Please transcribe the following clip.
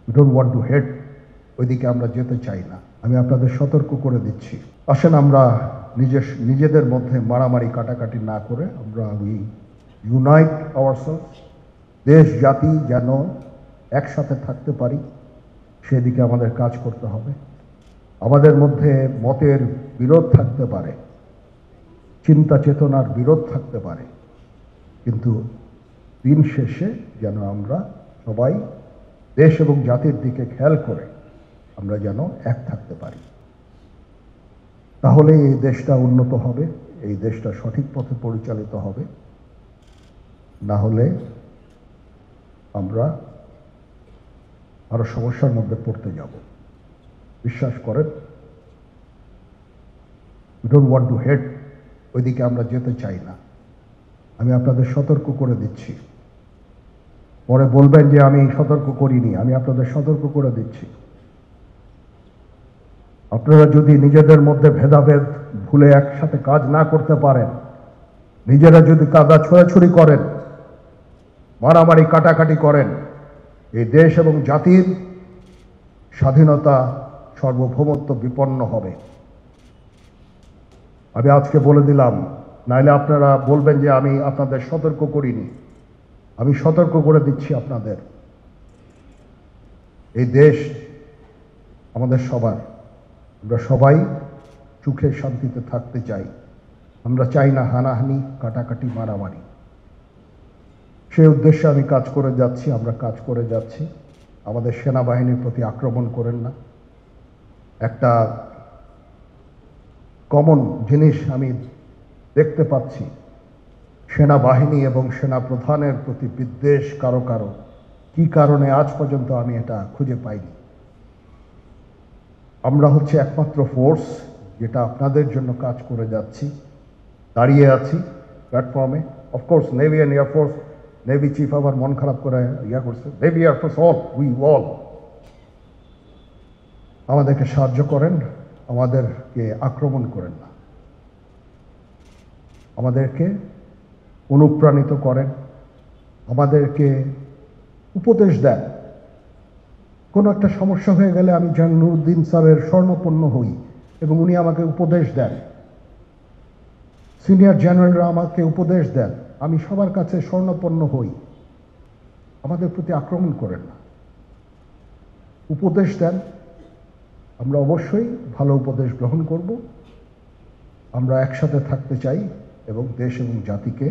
We don't want to head, ওইদিকে আমরা যেতে চাই না। আমি আপনাদের সতর্ক করে দিচ্ছি, আসেন আমরা নিজেদের মধ্যে মারামারি কাটাকাটি না করে আমরা উই ইউনাইট আওয়ারসেলস। দেশ জাতি যেন একসাথে থাকতে পারি সেদিকে আমাদের কাজ করতে হবে। আমাদের মধ্যে মতের বিরোধ থাকতে পারে, চিন্তা চেতনার বিরোধ থাকতে পারে, কিন্তু দিন শেষে যেন আমরা সবাই দেশ এবং জাতির দিকে খেয়াল করে আমরা যেন এক থাকতে পারি। তাহলে এই দেশটা উন্নত হবে, এই দেশটা সঠিক পথে পরিচালিত হবে। না হলে আমরা আরো সমস্যার মধ্যে পড়তে যাব। বিশ্বাস করেন, we don't want to head, ওইদিকে আমরা যেতে চাই না। আমি আপনাদের সতর্ক করে দিচ্ছি। পরে বলবেন যে আমি সতর্ক করিনি, আমি আপনাদের সতর্ক করে দিচ্ছি। আপনারা যদি নিজেদের মধ্যে ভেদাভেদ ভুলে একসাথে কাজ না করতে পারেন, নিজেরা যদি কাদা ছোড়াছুড়ি করেন, মারামারি কাটাকাটি করেন, এই দেশ এবং জাতির স্বাধীনতা সার্বভৌমত্ব বিপন্ন হবে। আমি আজকে বলে দিলাম, নাইলে আপনারা বলবেন যে আমি আপনাদের সতর্ক করিনি। আমি সতর্ক করে দিচ্ছি আপনাদের। এই দেশ আমাদের সবার, আমরা সবাই সুখে শান্তিতে থাকতে চাই। আমরা চাই না হানাহানি, কাটাকাটি, মারামারি। সেই উদ্দেশ্যে আমি কাজ করে যাচ্ছি, আমরা কাজ করে যাচ্ছি। আমাদের সেনাবাহিনীর প্রতি আক্রমণ করেন না। একটা কমন জিনিস আমি দেখতে পাচ্ছি, সেনাবাহিনী এবং সেনা প্রধানের প্রতি বিদ্বেষ কারো কারো, কি কারণে আজ পর্যন্ত আমি এটা খুঁজে পাইনি। আমরা হচ্ছে একমাত্র ফোর্স যেটা আপনাদের জন্য কাজ করে যাচ্ছি, দাঁড়িয়ে আছি প্ল্যাটফর্মে। Of course navy and air force, navy chief আবার মন খারাপ করে করছে, navy air force all, we all. আমাদেরকে সাহায্য করেন, আমাদেরকে আক্রমণ করেন না, আমাদেরকে অনুপ্রাণিত করেন, আমাদেরকে উপদেশ দেন। কোনো একটা সমস্যা হয়ে গেলে আমি নুরুদ্দিন স্যারের স্বর্ণপন্ন হই এবং উনি আমাকে উপদেশ দেন। সিনিয়র জেনারেলরা আমাকে উপদেশ দেন, আমি সবার কাছে স্বর্ণপন্ন হই। আমাদের প্রতি আক্রমণ করেন না, উপদেশ দেন। আমরা অবশ্যই ভালো উপদেশ গ্রহণ করব। আমরা একসাথে থাকতে চাই এবং দেশ এবং জাতিকে